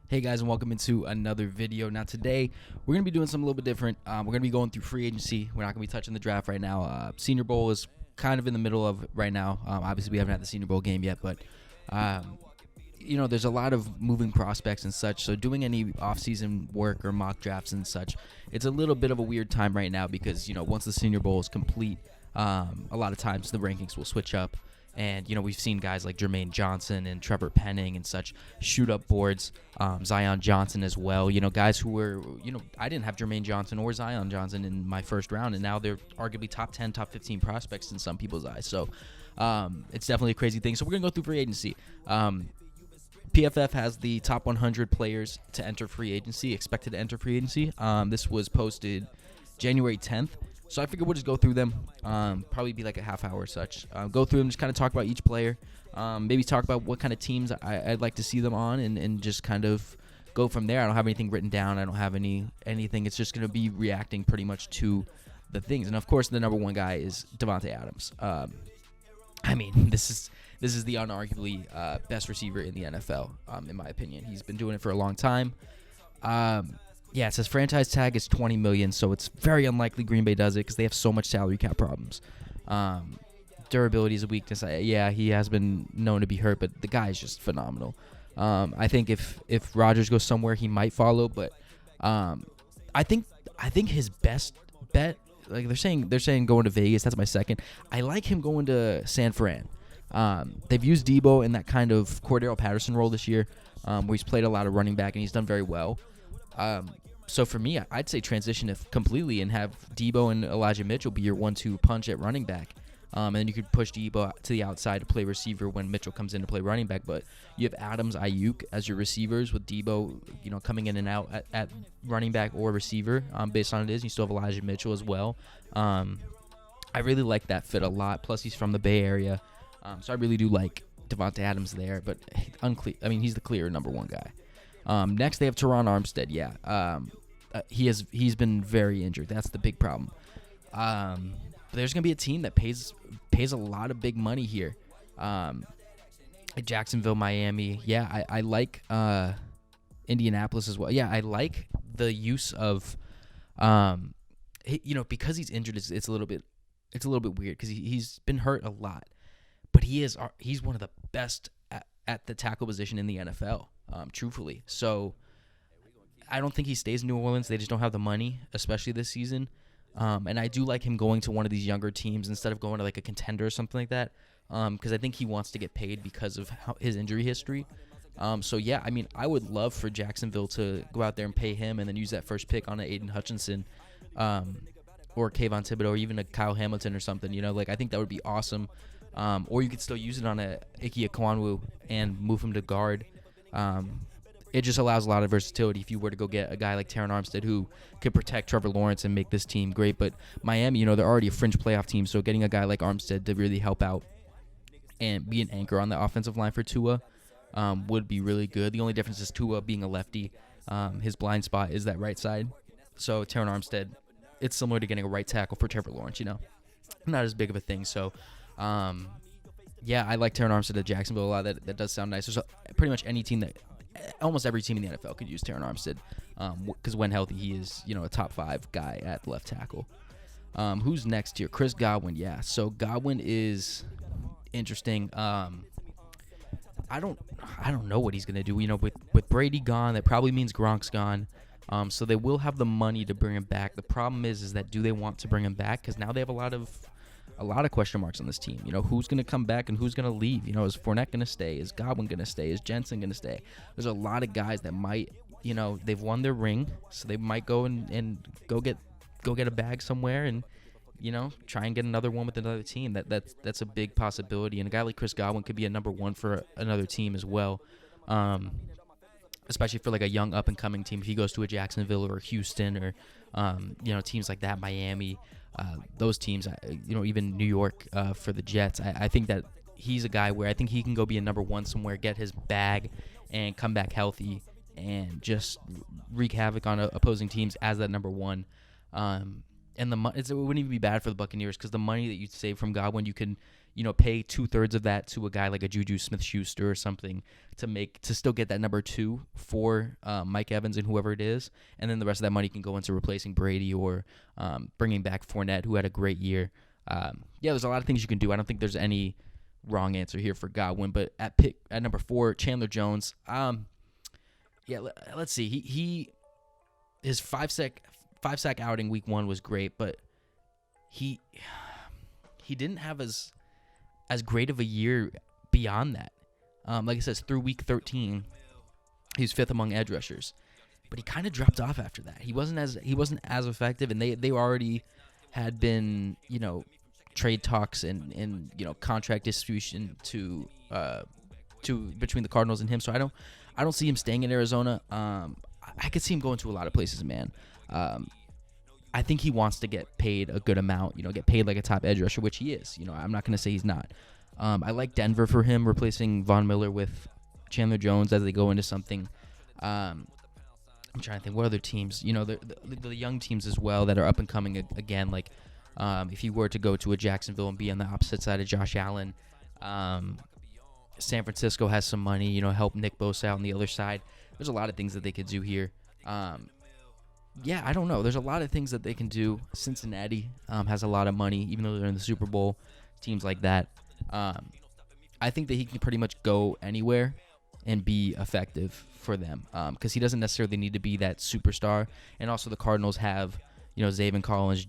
Hey guys, and welcome into another video. Now today, we're going to be doing something a little bit different. We're going to be going through free agency. We're not going to be touching the draft right now. Senior Bowl is kind of in the middle of right now. Obviously, we haven't had the Senior Bowl game yet, but, there's a lot of moving prospects and such. So doing any off-season work or mock drafts and such, it's a little bit of a weird time right now because, once the Senior Bowl is complete, a lot of times the rankings will switch up. And, we've seen guys like Jermaine Johnson and Trevor Penning and such shoot up boards, Zion Johnson as well. Guys who were, I didn't have Jermaine Johnson or Zion Johnson in my first round, and now they're arguably top 10, top 15 prospects in some people's eyes. So it's definitely a crazy thing. So we're going to go through free agency. PFF has the top 100 players to enter free agency, expected to enter free agency. This was posted January 10th. So I figured we'll just go through them, probably be like a half hour or such. Go through them, just kind of talk about each player, maybe talk about what kind of teams I'd like to see them on, and just kind of go from there. I don't have anything written down. I don't have anything. It's just going to be reacting pretty much to the things. And, of course, the number one guy is Davante Adams. This is the unarguably best receiver in the NFL, in my opinion. He's been doing it for a long time. Yeah, it says franchise tag is $20 million, so it's very unlikely Green Bay does it because they have so much salary cap problems. Durability is a weakness. He has been known to be hurt, but the guy is just phenomenal. I think if Rodgers goes somewhere, he might follow, but I think his best bet, like they're saying going to Vegas. That's my second. I like him going to San Fran. They've used Debo in that kind of Cordero Patterson role this year, where he's played a lot of running back and he's done very well. So for me, I'd say transition it completely and have Debo and Elijah Mitchell be your 1-2 punch at running back. And then you could push Debo to the outside to play receiver when Mitchell comes in to play running back. But you have Adams, Ayuk as your receivers with Debo, coming in and out at running back or receiver based on it is. You still have Elijah Mitchell as well. I really like that fit a lot. Plus, he's from the Bay Area. So I really do like Davante Adams there. But unclear. He's the clear number one guy. Next, they have Tyron Armstead. Yeah, he's been very injured. That's the big problem. There's gonna be a team that pays a lot of big money here. Jacksonville, Miami. Yeah, I like Indianapolis as well. Yeah, I like the use of, because he's injured. It's a little bit weird because he's been hurt a lot, but he's one of the best at the tackle position in the NFL. Truthfully. So I don't think he stays in New Orleans. They just don't have the money, especially this season. And I do like him going to one of these younger teams instead of going to like a contender or something like that, because I think he wants to get paid because of his injury history. I would love for Jacksonville to go out there and pay him and then use that first pick on an Aiden Hutchinson or Kayvon Thibodeau or even a Kyle Hamilton or something. I think that would be awesome. Or you could still use it on a Ike Ekwonu and move him to guard. It just allows a lot of versatility if you were to go get a guy like Tyron Armstead who could protect Trevor Lawrence and make this team great. But Miami, they're already a fringe playoff team, so getting a guy like Armstead to really help out and be an anchor on the offensive line for Tua would be really good. The only difference is Tua being a lefty. His blind spot is that right side. So Tyron Armstead, it's similar to getting a right tackle for Trevor Lawrence, Not as big of a thing, so... I like Tyron Armstead at Jacksonville a lot. That does sound nice. There's pretty much almost every team in the NFL could use Tyron Armstead because when healthy, he is, a top 5 guy at left tackle. Who's next here? Chris Godwin. Yeah, so Godwin is interesting. I don't know what he's gonna do. With Brady gone, that probably means Gronk's gone. So they will have the money to bring him back. The problem is that do they want to bring him back? Because now they have a lot of question marks on this team. Who's going to come back and who's going to leave? Is Fournette going to stay? Is Godwin going to stay? Is Jensen going to stay? There's a lot of guys that might, they've won their ring, so they might go and go get a bag somewhere and, try and get another one with another team. That's a big possibility. And a guy like Chris Godwin could be a number one for another team as well, especially for like a young up-and-coming team. If he goes to a Jacksonville or Houston or, teams like that, Miami, those teams, even New York for the Jets, I think that he's a guy where I think he can go be a number one somewhere, get his bag, and come back healthy and just wreak havoc on opposing teams as that number one. And it wouldn't even be bad for the Buccaneers because the money that you save from Godwin, you can pay 2/3 of that to a guy like a JuJu Smith-Schuster or something to still get that number 2 for Mike Evans and whoever it is, and then the rest of that money can go into replacing Brady or bringing back Fournette, who had a great year. There's a lot of things you can do. I don't think there's any wrong answer here for Godwin, but at number 4, Chandler Jones. Let's see. His five sack outing week 1 was great, but he didn't have as great of a year beyond that. Like I said, through week 13, he was 5th among edge rushers, but he kind of dropped off after that. He wasn't as effective, and they already had been trade talks and contract distribution to between the Cardinals and him. So I don't see him staying in Arizona. I could see him going to a lot of places, man. I think he wants to get paid a good amount, get paid like a top edge rusher, which he is. I'm not going to say he's not. I like Denver for him, replacing Von Miller with Chandler Jones as they go into something. I'm trying to think what other teams, the young teams as well that are up and coming again. Like if he were to go to a Jacksonville and be on the opposite side of Josh Allen, San Francisco has some money, help Nick Bosa out on the other side. There's a lot of things that they could do here. I don't know. There's a lot of things that they can do. Cincinnati has a lot of money, even though they're in the Super Bowl. Teams like that. I think that he can pretty much go anywhere and be effective for them because he doesn't necessarily need to be that superstar. And also the Cardinals have, Zaven Collins,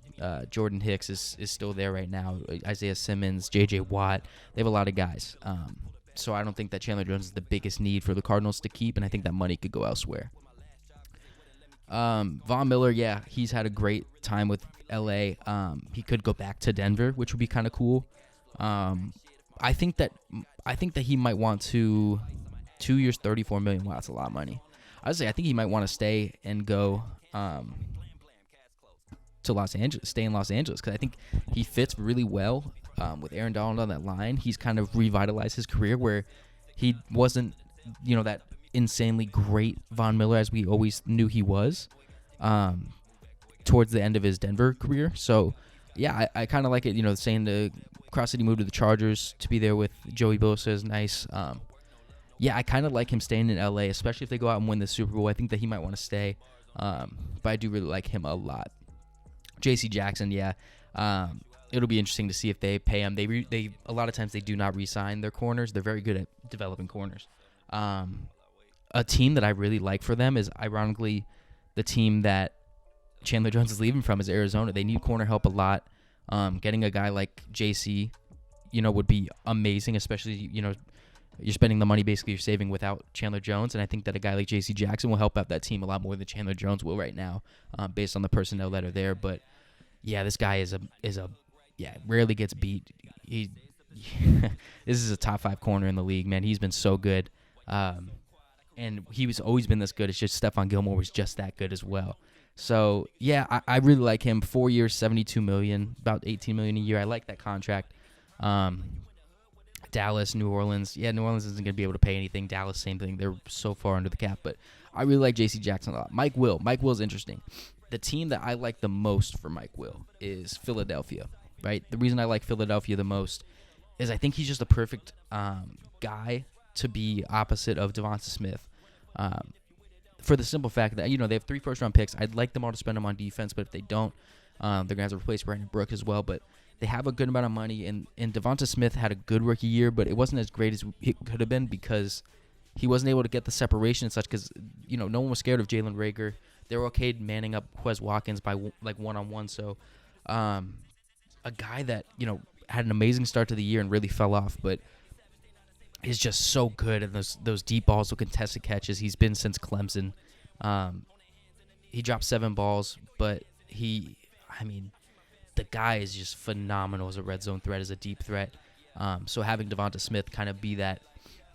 Jordan Hicks is still there right now, Isaiah Simmons, J.J. Watt. They have a lot of guys. So I don't think that Chandler Jones is the biggest need for the Cardinals to keep, and I think that money could go elsewhere. Von Miller, he's had a great time with L.A. He could go back to Denver, which would be kind of cool. I think that he might want to 2 years, $34 million. Wow, that's a lot of money. I think he might want to stay and go to Los Angeles, stay in Los Angeles, because I think he fits really well with Aaron Donald on that line. He's kind of revitalized his career where he wasn't, that insanely great Von Miller as we always knew he was towards the end of his Denver career. So, I kind of like it, saying the Cross City move to the Chargers to be there with Joey Bosa is nice. I kind of like him staying in L.A., especially if they go out and win the Super Bowl. I think that he might want to stay, but I do really like him a lot. J.C. Jackson, it'll be interesting to see if they pay him. They a lot of times they do not re-sign their corners. They're very good at developing corners. A team that I really like for them is, ironically, the team that Chandler Jones is leaving from is Arizona. They need corner help a lot. Getting a guy like JC, would be amazing, especially, you're spending the money basically you're saving without Chandler Jones, and I think that a guy like J.C. Jackson will help out that team a lot more than Chandler Jones will right now, based on the personnel that are there. But this guy is rarely gets beat. This is a top 5 corner in the league, man. He's been so good, and he was always been this good. It's just Stephon Gilmore was just that good as well. So I really like him. 4 years, $72 million, about $18 million a year. I like that contract. Dallas, New Orleans. New Orleans isn't going to be able to pay anything. Dallas, same thing. They're so far under the cap. But I really like J.C. Jackson a lot. Mike Will's interesting. The team that I like the most for Mike Will is Philadelphia, right? The reason I like Philadelphia the most is I think he's just a perfect guy to be opposite of Devonta Smith. For the simple fact that, they have 3 first-round picks. I'd like them all to spend them on defense, but if they don't, they're going to have to replace Brandon Brooks as well. But they have a good amount of money, and Devonta Smith had a good rookie year, but it wasn't as great as it could have been because he wasn't able to get the separation and such because, no one was scared of Jalen Reagor. They were okay manning up Quez Watkins by, one-on-one. So a guy that, had an amazing start to the year and really fell off, but is just so good at those deep balls with contested catches. He's been since Clemson. He dropped 7 balls, but the guy is just phenomenal as a red zone threat, as a deep threat. So having Devonta Smith kind of be that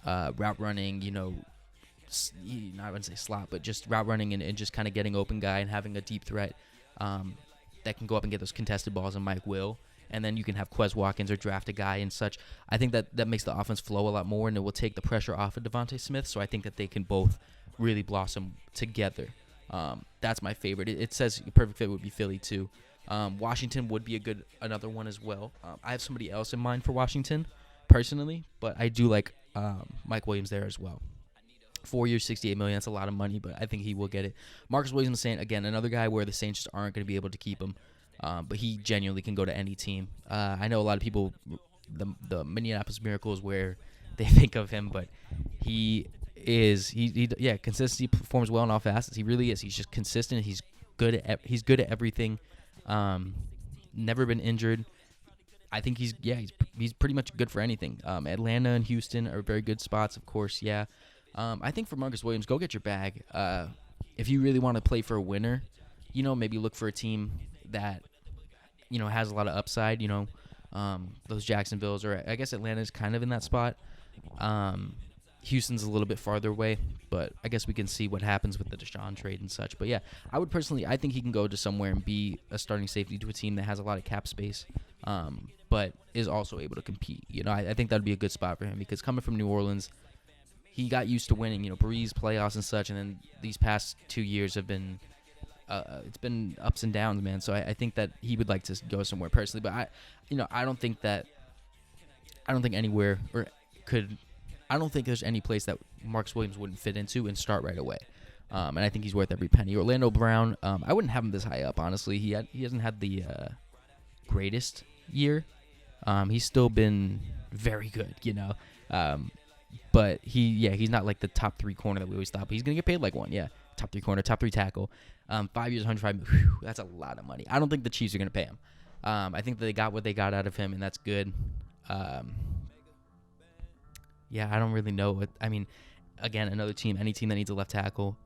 route running, I wouldn't say slot, but just route running and just kind of getting open guy and having a deep threat that can go up and get those contested balls, and Mike Will. And then you can have Quez Watkins or draft a guy and such. I think that makes the offense flow a lot more, and it will take the pressure off of Devonta Smith. So I think that they can both really blossom together. That's my favorite. It says the perfect fit would be Philly too. Washington would be another one as well. I have somebody else in mind for Washington, personally, but I do like Mike Williams there as well. 4 years, $68 million. That's a lot of money, but I think he will get it. Marcus Williams, Saint, again, another guy where the Saints just aren't going to be able to keep him, but he genuinely can go to any team. I know a lot of people, the Minneapolis Miracle is where they think of him, but consistency, performs well in all facets. He really is. He's just consistent. He's good at everything. Never been injured. I think he's pretty much good for anything. Atlanta and Houston are very good spots, of course. Yeah. I think for Marcus Williams, go get your bag. If you really want to play for a winner, maybe look for a team that, has a lot of upside, those Jacksonvilles, or I guess Atlanta's kind of in that spot. Houston's a little bit farther away, but I guess we can see what happens with the Deshaun trade and such. But yeah, I think he can go to somewhere and be a starting safety to a team that has a lot of cap space, but is also able to compete. I think that would be a good spot for him, because coming from New Orleans, he got used to winning, Breeze, playoffs and such, and then these past 2 years have been, it's been ups and downs, man. So I think that he would like to go somewhere personally, but I don't think there's any place that Marcus Williams wouldn't fit into and start right away. And I think he's worth every penny. Orlando Brown, I wouldn't have him this high up, honestly. He hasn't had the greatest year. He's still been very good, but he's not like the top 3 corner that we always thought. But he's gonna get paid like one, top 3 corner, top 3 tackle. 5 years, $105 million. That's a lot of money. I don't think the Chiefs are gonna pay him. I think that they got what they got out of him, and that's good. I don't really know. Again, another team, any team that needs a left tackle,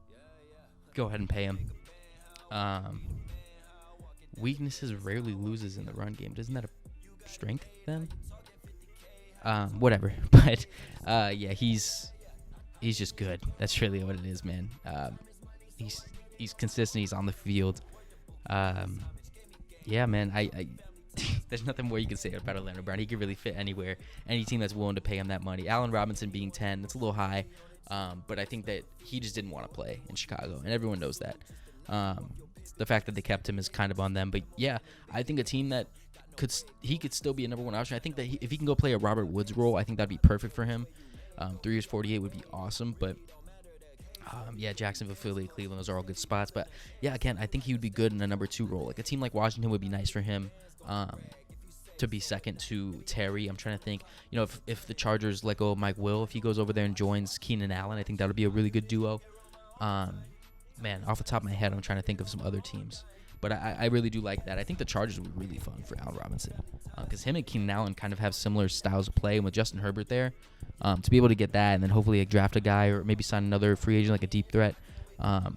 go ahead and pay him. Weaknesses rarely loses in the run game. Isn't that a strength then? Whatever. But he's just good. That's really what it is, man. He's consistent. He's on the field. Man. I there's nothing more you can say about Orlando Brown. He could really fit anywhere. Any team that's willing to pay him that money. Allen Robinson being 10, that's a little high. But I think that he just didn't want to play in Chicago, and everyone knows that. The fact that they kept him is kind of on them. But yeah, I think a team that he could still be a number one option. I think that if he can go play a Robert Woods role, I think that'd be perfect for him. 3 years, 48 would be awesome. But Jacksonville, Philly, Cleveland, those are all good spots. But yeah, again, I think he would be good in a number 2 role. Like a team like Washington would be nice for him. To be second to Terry. I'm trying to think, if the Chargers let go of Mike Will, if he goes over there and joins Keenan Allen, I think that would be a really good duo. Off the top of my head, I'm trying to think of some other teams. But I really do like that. I think the Chargers would be really fun for Allen Robinson, because him and Keenan Allen kind of have similar styles of play, and with Justin Herbert there, to be able to get that and then hopefully draft a guy or maybe sign another free agent like a deep threat. I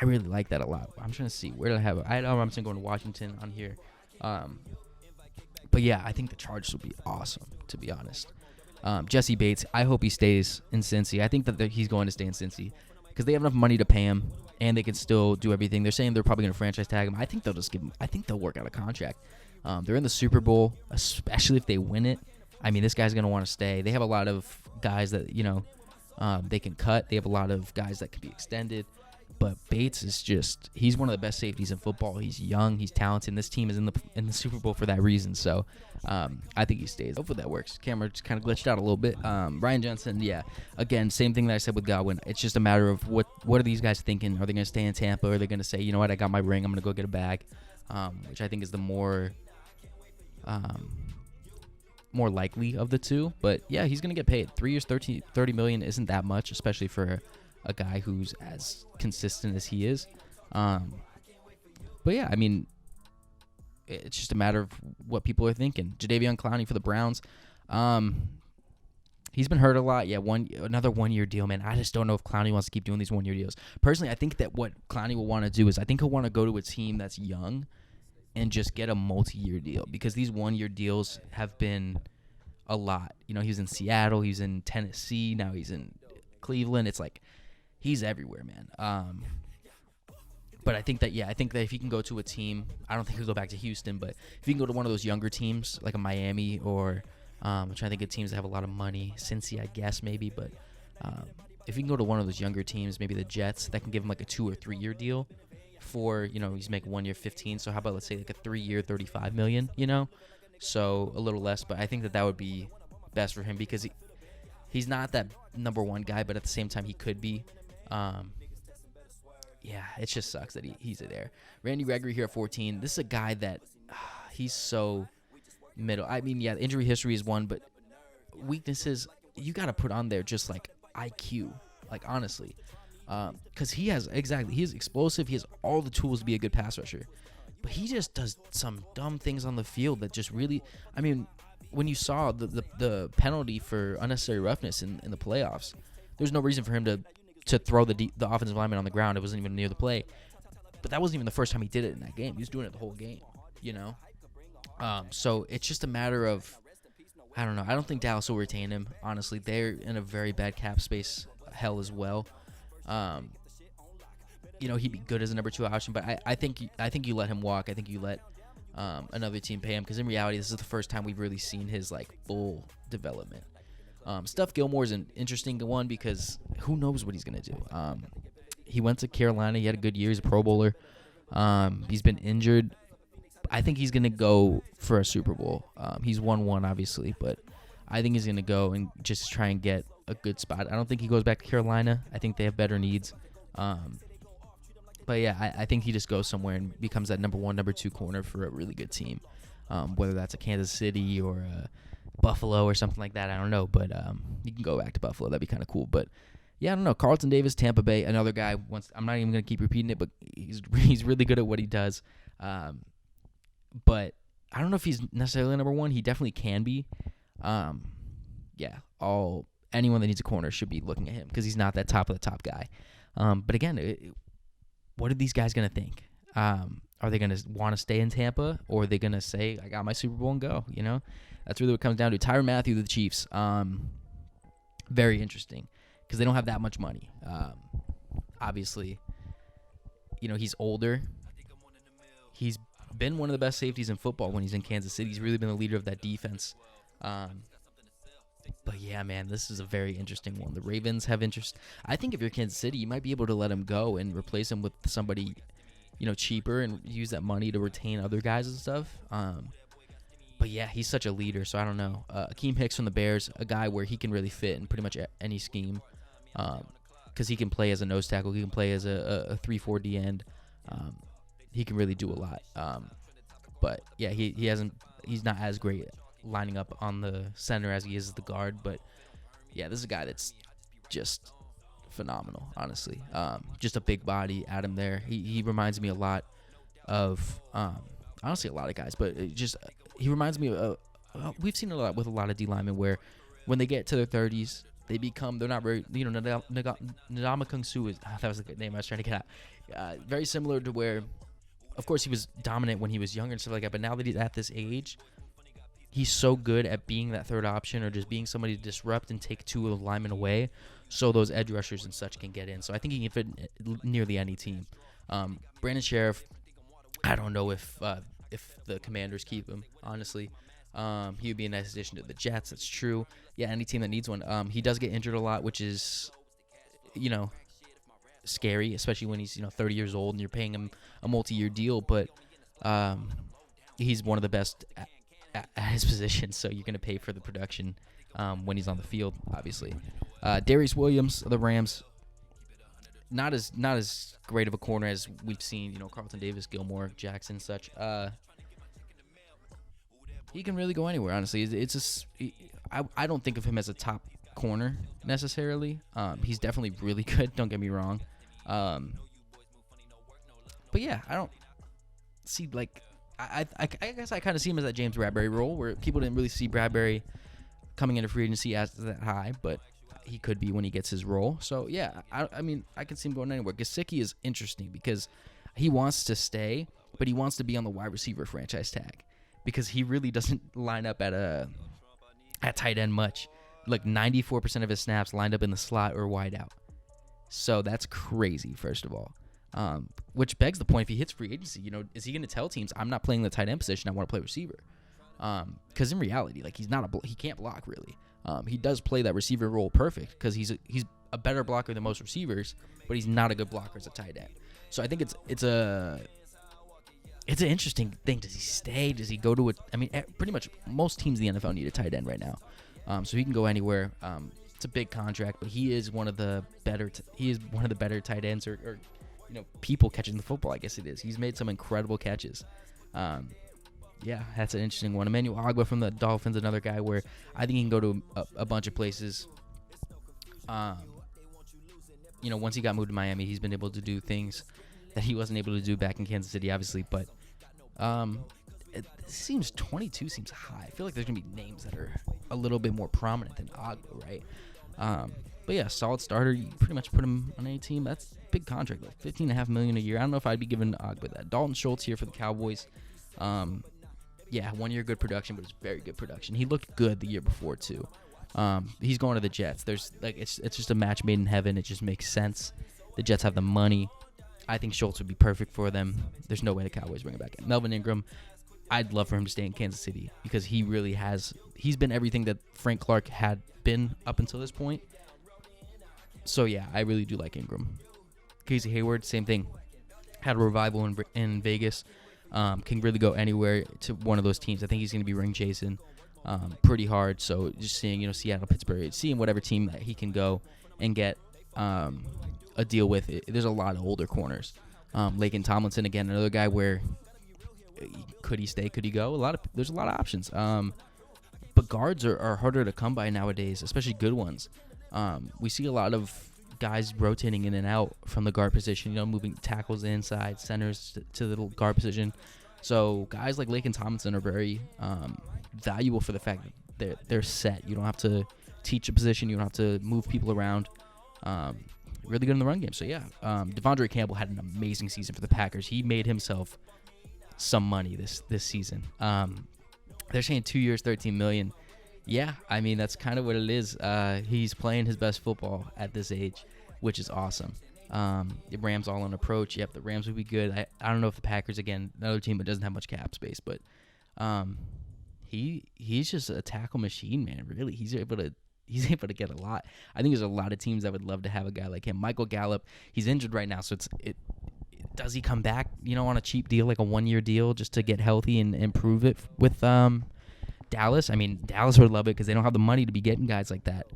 really like that a lot. I'm trying to see, where did I have it? I had Allen Robinson going to Washington on here. But yeah, I think the Chargers would be awesome, to be honest. Jesse Bates, I hope he stays in Cincy. I think that he's going to stay in Cincy because they have enough money to pay him, and they can still do everything. They're saying they're probably going to franchise tag him. I think they'll just give him. I think they'll work out a contract. They're in the Super Bowl, especially if they win it. This guy's going to want to stay. They have a lot of guys that they can cut. They have a lot of guys that can be extended. But Bates is he's one of the best safeties in football. He's young. He's talented. And this team is in the Super Bowl for that reason. So I think he stays. Hopefully that works. Camera just kind of glitched out a little bit. Ryan Jensen, again, same thing that I said with Godwin. It's just a matter of what are these guys thinking? Are they going to stay in Tampa? Or are they going to say, you know what, I got my ring, I'm going to go get a bag? Which I think is the more likely of the two. But yeah, he's going to get paid. 3 years, $30 million isn't that much, especially for a guy who's as consistent as he is. But yeah, it's just a matter of what people are thinking. Jadeveon Clowney for the Browns. He's been hurt a lot. Yeah, another 1-year deal, man. I just don't know if Clowney wants to keep doing these 1-year deals. Personally, I think that what Clowney will want to do is I think he'll want to go to a team that's young and just get a multi-year deal, because these 1-year deals have been a lot. He was in Seattle, he was in Tennessee, now he's in Cleveland. It's like he's everywhere, man. But I think that if he can go to a team, I don't think he'll go back to Houston, but if he can go to one of those younger teams like a Miami, or I'm trying to think of teams that have a lot of money, Cincy, I guess maybe, but if he can go to one of those younger teams, maybe the Jets, that can give him like a 2 or 3 year deal, for, he's making 1 year 15. So how about, let's say, like a 3-year, 35 million, So a little less, but I think that would be best for him because he's not that number one guy, but at the same time he could be. Yeah, it just sucks that he's there. Randy Gregory here at 14. This is a guy that he's so middle. I mean, yeah, injury history is one, but weaknesses you got to put on there just like IQ, like honestly, because he is explosive. He has all the tools to be a good pass rusher, but he just does some dumb things on the field that just really. I mean, when you saw the penalty for unnecessary roughness in the playoffs, there's no reason for him to throw the offensive lineman on the ground. It wasn't even near the play. But that wasn't even the first time he did it in that game. He was doing it the whole game, So it's just a matter of, I don't know. I don't think Dallas will retain him, honestly. They're in a very bad cap space hell as well. He'd be good as a number 2 option, but I think you let him walk. I think you let another team pay him because in reality, this is the first time we've really seen his full development. Steph Gilmore is an interesting one because who knows what he's going to do. He went to Carolina. He had a good year. He's a Pro Bowler. He's been injured. I think he's going to go for a Super Bowl. He's won one, obviously, but I think he's going to go and just try and get a good spot. I don't think he goes back to Carolina. I think they have better needs. But, yeah, I think he just goes somewhere and becomes that number 1, number 2 corner for a really good team, whether that's a Kansas City or a Buffalo or something like that. I don't know, but you can go back to Buffalo. That'd be kind of cool. But yeah, I don't know. Carlton Davis, Tampa Bay, another guy. I'm not even gonna keep repeating it, but he's really good at what he does. But I don't know if he's necessarily number 1. He definitely can be. Yeah, anyone that needs a corner should be looking at him because he's not that top of the top guy. But again, what are these guys gonna think? Are they gonna want to stay in Tampa, or are they gonna say, "I got my Super Bowl and go"? That's really what it comes down to. Tyron Matthew, the Chiefs, very interesting because they don't have that much money. Obviously, he's older. He's been one of the best safeties in football when he's in Kansas City. He's really been the leader of that defense. But yeah, man, this is a very interesting one. The Ravens have interest. I think if you're Kansas City, you might be able to let him go and replace him with somebody, cheaper and use that money to retain other guys and stuff. But yeah, he's such a leader, so I don't know. Akiem Hicks from the Bears, a guy where he can really fit in pretty much any scheme, because he can play as a nose tackle, he can play as a 3-4 D end. He can really do a lot. But yeah, he's not as great lining up on the center as he is the guard. But yeah, this is a guy that's just phenomenal, honestly. Just a big body at him there. He reminds me a lot of honestly a lot of guys, but he reminds me of we've seen a lot with a lot of D linemen where when they get to their 30s, they're not very, Ndamukong Suh is, that was the name I was trying to get at. Very similar to where, of course, he was dominant when he was younger and stuff like that, but now that he's at this age, he's so good at being that third option or just being somebody to disrupt and take 2 of the linemen away so those edge rushers and such can get in. So I think he can fit nearly any team. Brandon Sheriff, I don't know if the Commanders keep him, honestly. He would be a nice addition to the Jets. That's true. Yeah, any team that needs one. He does get injured a lot, which is, scary, especially when he's 30 years old and you're paying him a multi-year deal. But he's one of the best at his position, so you're going to pay for the production when he's on the field, obviously. Darius Williams of the Rams, not as great of a corner as we've seen, Carlton Davis, Gilmore, Jackson, such. He can really go anywhere, honestly. I don't think of him as a top corner necessarily. He's definitely really good. Don't get me wrong. But yeah, I don't see I guess I kind of see him as that James Bradbury role where people didn't really see Bradbury coming into free agency as that high, but he could be when he gets his role. So yeah, I mean I can see him going anywhere. Gesicki is interesting because he wants to stay, but he wants to be on the wide receiver franchise tag because he really doesn't line up at tight end much. 94% of his snaps lined up in the slot or wide out. So that's crazy, first of all. Which begs the point, if he hits free agency, is he going to tell teams, I'm not playing the tight end position, I want to play receiver? Because in reality, he can't block really. He does play that receiver role perfect because he's a better blocker than most receivers, but he's not a good blocker as a tight end. So I think it's an interesting thing. Does he stay? Does he go to pretty much most teams in the NFL need a tight end right now. So he can go anywhere. It's a big contract, but he is one of the better tight ends or people catching the football, I guess it is. He's made some incredible catches. Yeah, that's an interesting one. Emmanuel Ogbah from the Dolphins, another guy where I think he can go to a bunch of places. Once he got moved to Miami, he's been able to do things that he wasn't able to do back in Kansas City, obviously. But it seems 22 seems high. I feel like there's going to be names that are a little bit more prominent than Ogbah, right? But yeah, solid starter. You pretty much put him on any team. That's a big contract, like $15.5 million a year. I don't know if I'd be giving Ogbah that. Dalton Schultz here for the Cowboys. Yeah, 1 year good production, but it's very good production. He looked good the year before too. He's going to the Jets. It's just a match made in heaven. It just makes sense. The Jets have the money. I think Schultz would be perfect for them. There's no way the Cowboys bring him back. Melvin Ingram, I'd love for him to stay in Kansas City because he really has. He's been everything that Frank Clark had been up until this point. So yeah, I really do like Ingram. Casey Hayward, same thing. Had a revival in Vegas. Can really go anywhere to one of those teams. I think he's going to be ring chasing pretty hard. So just seeing, Seattle, Pittsburgh, seeing whatever team that he can go and get a deal with. There's a lot of older corners. Laken Tomlinson, again, another guy where could he stay? Could he go? There's a lot of options. But guards are harder to come by nowadays, especially good ones. We see a lot of guys rotating in and out from the guard position, moving tackles inside, centers to the guard position. So guys like Laken Tomlinson are very valuable for the fact that they're set. You don't have to teach a position. You don't have to move people around. Really good in the run game. So yeah, Devondre Campbell had an amazing season for the Packers. He made himself some money this season. They're saying 2 years, $13 million. Yeah, that's kind of what it is. He's playing his best football at this age, which is awesome. The Rams all on approach. Yep, the Rams would be good. I don't know if the Packers, again, another team that doesn't have much cap space, but he's just a tackle machine, man. Really, he's able to get a lot. I think there's a lot of teams that would love to have a guy like him. Michael Gallup, he's injured right now, so does he come back, on a cheap deal, like a 1 year deal, just to get healthy and improve it with Dallas? Dallas would love it because they don't have the money to be getting guys like that.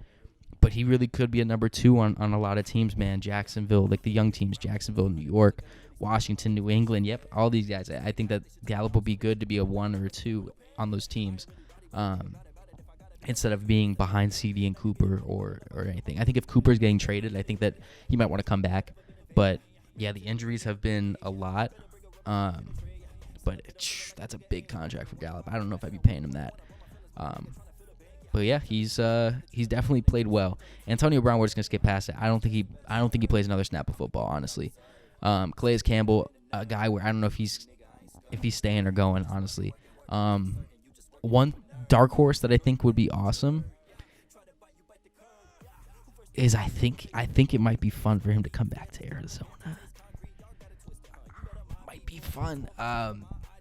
But he really could be a number 2 on a lot of teams, man. Jacksonville, like the young teams, Jacksonville, New York, Washington, New England. Yep, all these guys. I think that Gallup will be good to be a 1 or a 2 on those teams, instead of being behind CD and Cooper or anything. I think if Cooper's getting traded, I think that he might want to come back. But yeah, the injuries have been a lot. But that's a big contract for Gallup. I don't know if I'd be paying him that. But yeah, he's definitely played well. Antonio Brown, we're just gonna skip past it. I don't think he plays another snap of football, honestly. Calais Campbell, a guy where I don't know if he's staying or going, honestly. One dark horse that I think would be awesome is I think it might be fun for him to come back to Arizona. Might be fun.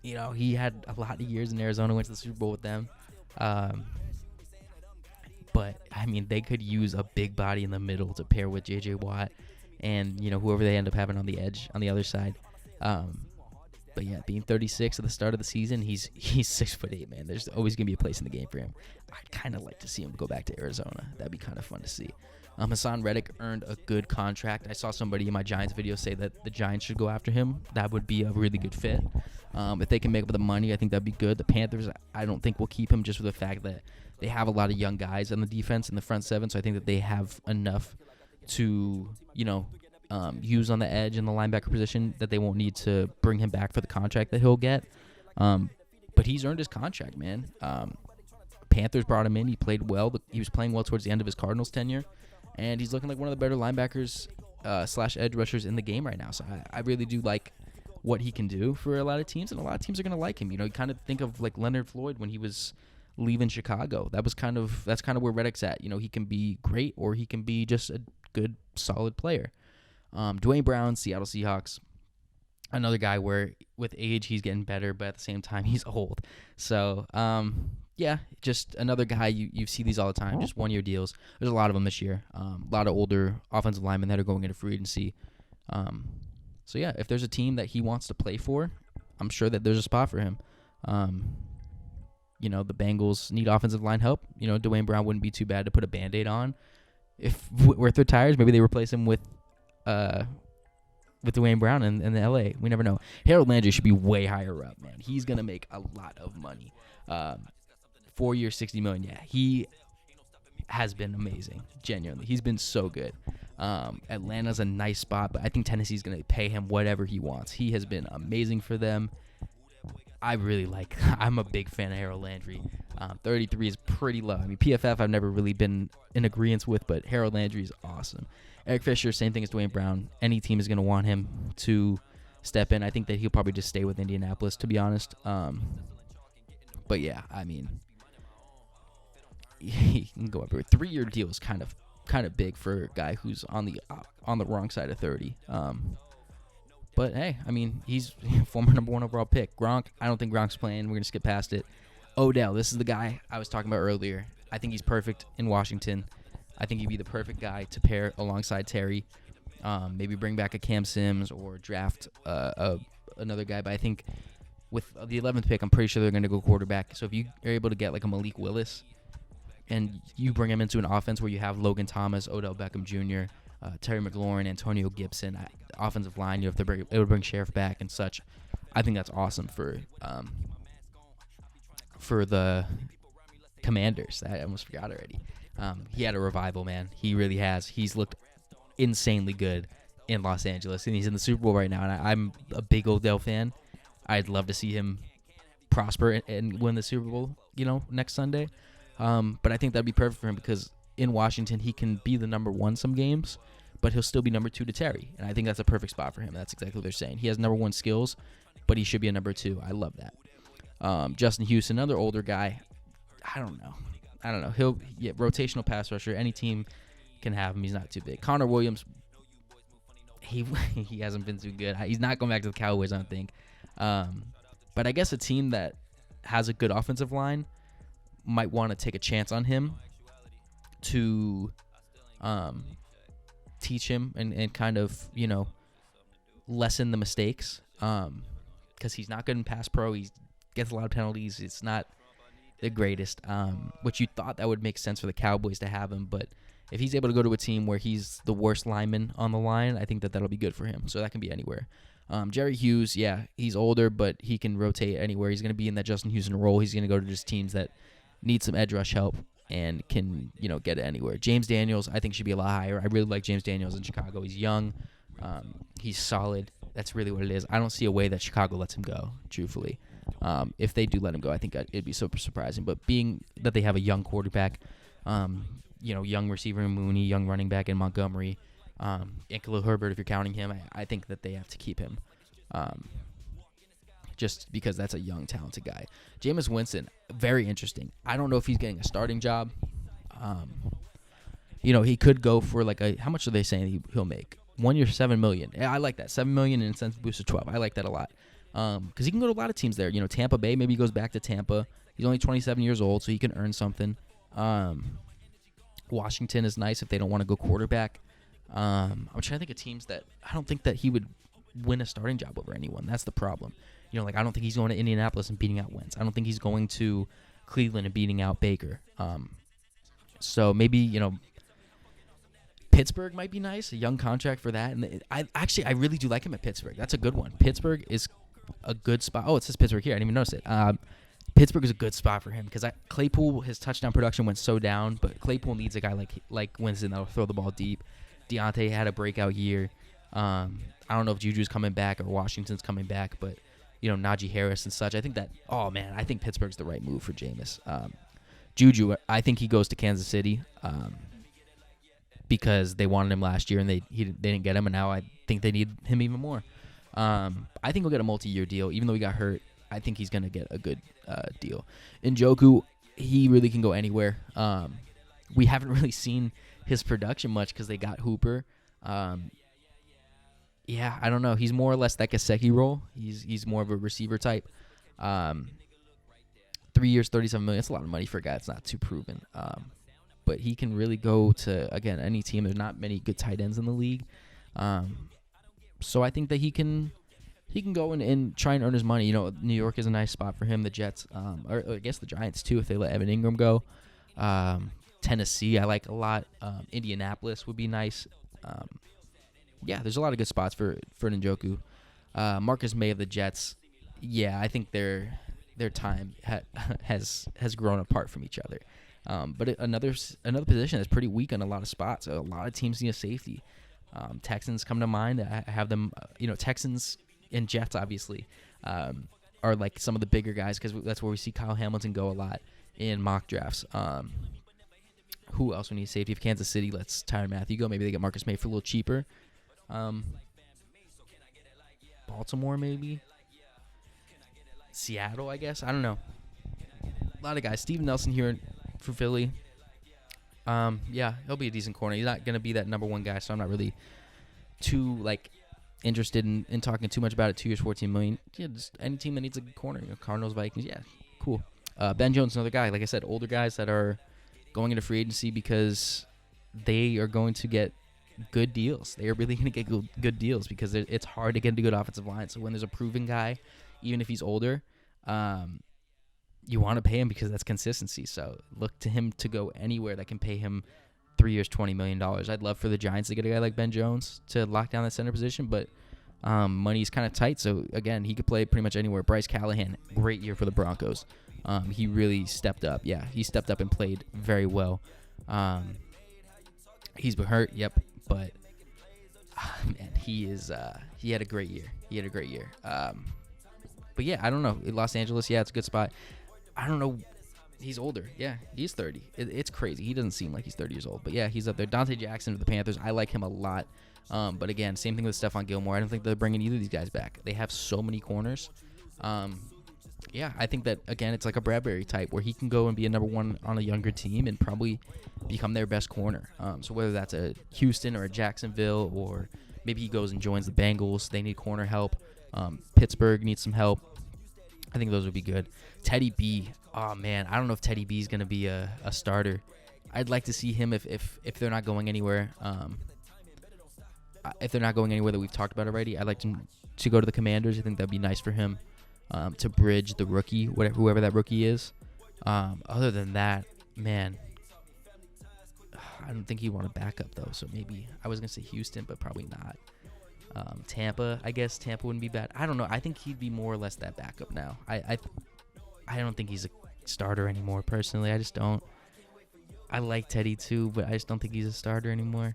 He had a lot of years in Arizona, went to the Super Bowl with them. But they could use a big body in the middle to pair with JJ Watt and whoever they end up having on the edge on the other side. But yeah, being 36 at the start of the season, he's 6'8", man. There's always gonna be a place in the game for him. I'd kind of like to see him go back to Arizona. That'd be kind of fun to see. Hassan Reddick earned a good contract. I saw somebody in my Giants video say that the Giants should go after him. That would be a really good fit. If they can make up the money, I think that'd be good. The Panthers, I don't think will keep him just for the fact that they have a lot of young guys on the defense in the front seven. So I think that they have enough to, use on the edge in the linebacker position that they won't need to bring him back for the contract that he'll get. But he's earned his contract, man. Panthers brought him in. He played well. He was playing well towards the end of his Cardinals tenure. And he's looking like one of the better linebackers / edge rushers in the game right now. So I really do like what he can do for a lot of teams, and a lot of teams are going to like him. You kind of think of like Leonard Floyd when he was leaving Chicago. That's kind of where Reddick's at. He can be great or he can be just a good, solid player. Dwayne Brown, Seattle Seahawks, another guy where with age he's getting better, but at the same time he's old. So yeah, just another guy you see these all the time, just 1 year deals. There's a lot of them this year. A lot of older offensive linemen that are going into free agency. So, yeah, if there's a team that he wants to play for, I'm sure that there's a spot for him. The Bengals need offensive line help. Dwayne Brown wouldn't be too bad to put a Band-Aid on. If Whitworth retires, maybe they replace him with Dwayne Brown in the LA. We never know. Harold Landry should be way higher up, man. He's going to make a lot of money. 4 years, $60 million. Yeah, he has been amazing. Genuinely. He's been so good. Atlanta's a nice spot, but I think Tennessee's going to pay him whatever he wants. He has been amazing for them. I'm a big fan of Harold Landry. 33 is pretty low. I mean, PFF I've never really been in agreement with, but Harold Landry is awesome. Eric Fisher, same thing as Dwayne Brown. Any team is going to want him to step in. I think that he'll probably just stay with Indianapolis, to be honest. But yeah, I mean, he can go everywhere. 3-year deal is kind of big for a guy who's on the wrong side of 30. But hey, I mean, he's former number 1 overall pick. Gronk, I don't think Gronk's playing. We're gonna skip past it. Odell, this is the guy I was talking about earlier. I think he's perfect in Washington. I think he'd be the perfect guy to pair alongside Terry. Maybe bring back a Cam Sims or draft another guy. But I think with the 11th pick, I'm pretty sure they're going to go quarterback. So if you are able to get like a Malik Willis and you bring him into an offense where you have Logan Thomas, Odell Beckham Jr., Terry McLaurin, Antonio Gibson, offensive line, you have to bring Sheriff back and such. I think that's awesome for the Commanders. I almost forgot already. He had a revival, man. He really has. He's looked insanely good in Los Angeles, and he's in the Super Bowl right now. And I'm a big Odell fan. I'd love to see him prosper and win the Super Bowl, next Sunday. But I think that'd be perfect for him because in Washington he can be the number 1 some games, but he'll still be number 2 to Terry, and I think that's a perfect spot for him. That's exactly what they're saying. He has number 1 skills, but he should be a number 2. I love that. Justin Houston, another older guy. I don't know. He'll rotational pass rusher. Any team can have him. He's not too big. Connor Williams, he hasn't been too good. He's not going back to the Cowboys, I don't think. But I guess a team that has a good offensive line might want to take a chance on him to teach him and kind of, lessen the mistakes. Because he's not good in pass pro. He gets a lot of penalties. It's not the greatest, which you thought that would make sense for the Cowboys to have him. But if he's able to go to a team where he's the worst lineman on the line, I think that'll be good for him. So that can be anywhere. Jerry Hughes, yeah, he's older, but he can rotate anywhere. He's going to be in that Justin Houston role. He's going to go to just teams that need some edge rush help and can, get it anywhere. James Daniels, I think, should be a lot higher. I really like James Daniels in Chicago. He's young. He's solid. That's really what it is. I don't see a way that Chicago lets him go, truthfully. If they do let him go, I think it'd be super surprising. But being that they have a young quarterback, young receiver in Mooney, young running back in Montgomery, and Khalil Herbert, if you're counting him, I think that they have to keep him. Just because that's a young, talented guy. Jameis Winston, very interesting. I don't know if he's getting a starting job. He could go for how much are they saying he'll make? 1 year, $7 million. Yeah, I like that. $7 million and incentive boost to 12. I like that a lot. Because he can go to a lot of teams there. Tampa Bay, maybe he goes back to Tampa. He's only 27 years old, so he can earn something. Washington is nice if they don't want to go quarterback. I'm trying to think of teams that I don't think that he would win a starting job over anyone. That's the problem. I don't think he's going to Indianapolis and beating out Wentz. I don't think he's going to Cleveland and beating out Baker. So maybe, Pittsburgh might be nice, a young contract for that. And I really do like him at Pittsburgh. That's a good one. Pittsburgh is a good spot. Oh, it says Pittsburgh here. I didn't even notice it. Pittsburgh is a good spot for him because Claypool, his touchdown production went so down, but Claypool needs a guy like Winston that'll throw the ball deep. Deontay had a breakout year. I don't know if JuJu's coming back or Washington's coming back, but Najee Harris and such. I think Pittsburgh's the right move for Jameis. JuJu, I think he goes to Kansas City because they wanted him last year and they didn't get him, and now I think they need him even more. I think he'll get a multi-year deal, even though he got hurt. I think he's going to get a good deal. Njoku, he really can go anywhere. We haven't really seen his production much because they got Hooper. Yeah, I don't know. He's more or less that Gesicki role. He's more of a receiver type. 3 years, $37 million. That's a lot of money for a guy that's not too proven. But he can really go to, again, any team. There's not many good tight ends in the league. So I think that he can go and try and earn his money. New York is a nice spot for him. The Jets, or I guess the Giants too, if they let Evan Ingram go. Tennessee, I like a lot. Indianapolis would be nice. Yeah, there's a lot of good spots for Njoku. Marcus May of the Jets. Yeah, I think their time has grown apart from each other. But another position that's pretty weak on a lot of spots. A lot of teams need a safety. Texans come to mind. I have them. Texans and Jets obviously are like some of the bigger guys because that's where we see Kyle Hamilton go a lot in mock drafts. Who else we need safety? If Kansas City lets Tyron Matthew go, maybe they get Marcus May for a little cheaper. Baltimore maybe. Seattle, I guess. I don't know. A lot of guys. Steven Nelson here for Philly. Yeah, he'll be a decent corner. He's not going to be that number one guy, so I'm not really too interested in talking too much about it. 2 years, $14 million. Yeah, just any team that needs a good corner. Cardinals, Vikings. Yeah, cool. Ben Jones, another guy. Like I said, older guys that are going into free agency because they are going to get good deals. They are really going to get good deals because it's hard to get into good offensive line. So when there's a proven guy, even if he's older, you want to pay him because that's consistency. So look to him to go anywhere that can pay him 3 years, $20 million. I'd love for the Giants to get a guy like Ben Jones to lock down that center position, but money's kind of tight. So, again, he could play pretty much anywhere. Bryce Callahan, great year for the Broncos. He really stepped up. Yeah, he stepped up and played very well. He's been hurt, yep, but man, he had a great year. But yeah, I don't know. Los Angeles, yeah, it's a good spot. I don't know. He's older. Yeah, he's 30. It's crazy. He doesn't seem like he's 30 years old. But yeah, he's up there. Dante Jackson of the Panthers. I like him a lot. But again, same thing with Stephon Gilmore. I don't think they're bringing either of these guys back. They have so many corners. Yeah, I think that, again, it's like a Bradbury type where he can go and be a number one on a younger team and probably become their best corner. So whether that's a Houston or a Jacksonville, or maybe he goes and joins the Bengals. They need corner help. Pittsburgh needs some help. I think those would be good. Teddy B. Oh, man. I don't know if Teddy B is going to be a starter. I'd like to see him if they're not going anywhere. If they're not going anywhere that we've talked about already, I'd like him to go to the Commanders. I think that'd be nice for him to bridge the rookie, whoever that rookie is. Other than that, man, I don't think he'd want to back up, though. So maybe I was going to say Houston, but probably not. Tampa, I guess Tampa wouldn't be bad. I don't know. I think he'd be more or less that backup now. I don't think he's a starter anymore, personally. I just don't. I like Teddy too, but I just don't think he's a starter anymore.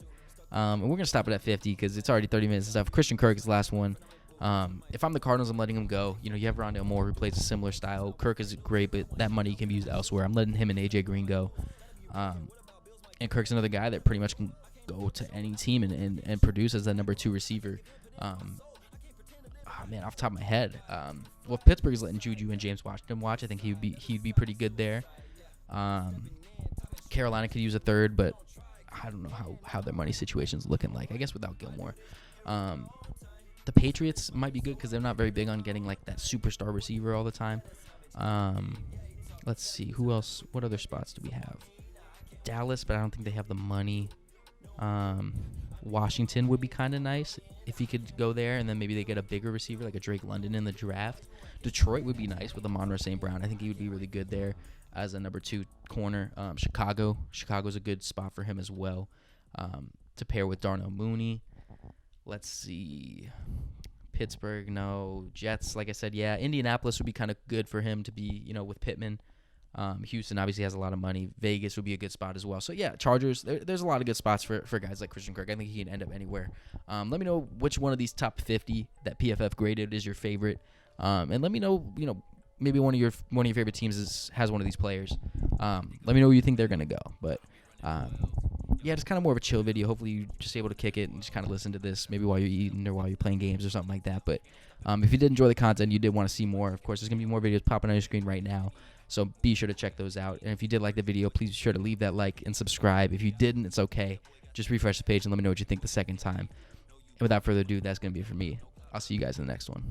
And we're going to stop it at 50 because it's already 30 minutes and stuff. Christian Kirk is the last one. If I'm the Cardinals, I'm letting him go. You have Rondale Moore who plays a similar style. Kirk is great, but that money can be used elsewhere. I'm letting him and A.J. Green go. And Kirk's another guy that pretty much can go to any team and produce as that number 2 receiver. Man, off the top of my head, well, if Pittsburgh is letting JuJu and James Washington watch, I think he'd be pretty good there. Carolina could use a third, but I don't know how their money situation's looking like. I guess without Gilmore. The Patriots might be good because they're not very big on getting like that superstar receiver all the time. Let's see, who else? What other spots do we have? Dallas, but I don't think they have the money. Washington would be kind of nice if he could go there, and then maybe they get a bigger receiver like a Drake London in the draft. Detroit would be nice with Amon-Ra St. Brown. I think he would be really good there as a number 2 corner. Chicago's a good spot for him as well, to pair with Darnell Mooney. Let's see. Pittsburgh, no. Jets, like I said, yeah. Indianapolis would be kind of good for him to be, with Pittman. Houston obviously has a lot of money. Vegas would be a good spot as well. So, yeah, Chargers, there's a lot of good spots for guys like Christian Kirk. I think he can end up anywhere. Let me know which one of these top 50 that PFF graded is your favorite. And let me know, maybe one of your favorite teams has one of these players. Let me know where you think they're going to go. But, yeah, just kind of more of a chill video. Hopefully you're just able to kick it and just kind of listen to this maybe while you're eating or while you're playing games or something like that. But if you did enjoy the content, you did want to see more, of course, there's going to be more videos popping on your screen right now. So be sure to check those out. And if you did like the video, please be sure to leave that like and subscribe. If you didn't, it's okay. Just refresh the page and let me know what you think the second time. And without further ado, that's going to be it for me. I'll see you guys in the next one.